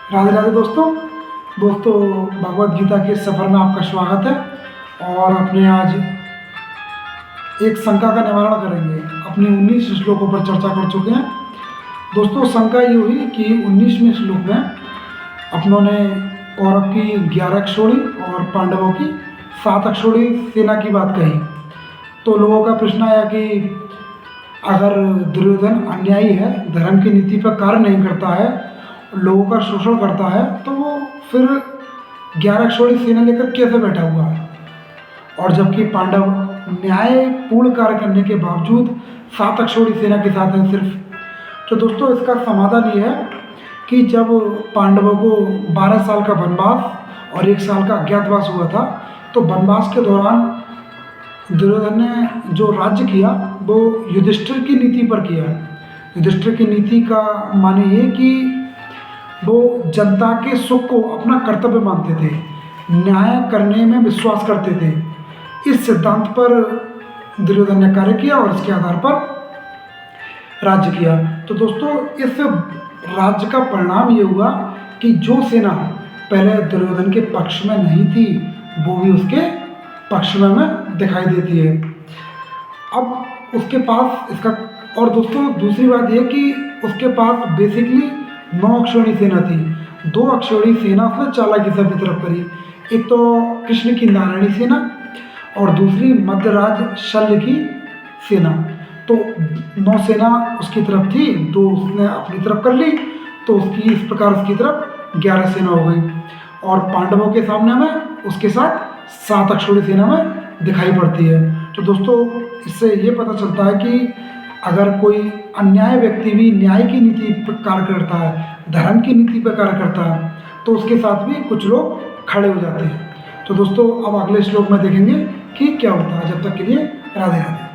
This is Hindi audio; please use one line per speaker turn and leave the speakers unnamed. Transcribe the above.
राधे राधे दोस्तों भगवत गीता के सफ़र में आपका स्वागत है। और अपने आज एक शंका का निवारण करेंगे। अपनी 19 श्लोकों पर चर्चा कर चुके हैं दोस्तों। शंका ये हुई कि 19वें श्लोक में अपनों ने कौरव की 11 अक्षौणी और पांडवों की 7 अक्षौणी सेना की बात कही। तो लोगों का प्रश्न आया कि अगर दुर्योधन अन्यायी है, धर्म की नीति पर कार्य नहीं करता है, लोगों का शोषण करता है, तो वो फिर 11 अक्षौणी सेना लेकर कैसे बैठा हुआ है? और जबकि पांडव न्यायपूर्ण कार्य करने के बावजूद 7 अक्षौणी सेना के साथ हैं सिर्फ। तो दोस्तों इसका समाधान ये है कि जब पांडवों को 12 साल का वनवास और 1 साल का अज्ञातवास हुआ था, तो वनवास के दौरान दुर्योधन ने जो राज्य किया वो युधिष्ठिर की नीति पर किया। युधिष्ठिर की नीति का माने ये कि वो जनता के सुख को अपना कर्तव्य मानते थे, न्याय करने में विश्वास करते थे। इस सिद्धांत पर दुर्योधन ने कार्य किया और इसके आधार पर राज्य किया। तो दोस्तों इस राज्य का परिणाम ये हुआ कि जो सेना पहले दुर्योधन के पक्ष में नहीं थी, वो भी उसके पक्ष में दिखाई देती है। अब उसके पास इसका, और दोस्तों दूसरी बात यह कि उसके पास बेसिकली 9 अक्षौणी सेना थी। 2 अक्षौणी सेना उसने चालाकी से अपनी तरफ करी। एक तो कृष्ण की नारायणी सेना और दूसरी मध्यराज शल्य की सेना। तो 9 सेना उसकी तरफ थी, 2 उसने अपनी तरफ कर ली, तो उसकी इस प्रकार उसकी तरफ 11 सेना हो गई। और पांडवों के सामने में उसके साथ 7 अक्षौणी सेना में दिखाई पड़ती है। तो दोस्तों इससे ये पता चलता है कि अगर कोई अन्याय व्यक्ति भी न्याय की नीति पर कार्य करता है, धर्म की नीति पर कार्य करता है, तो उसके साथ भी कुछ लोग खड़े हो जाते हैं। तो दोस्तों अब अगले श्लोक में देखेंगे कि क्या होता है। जब तक के लिए राधे राधे।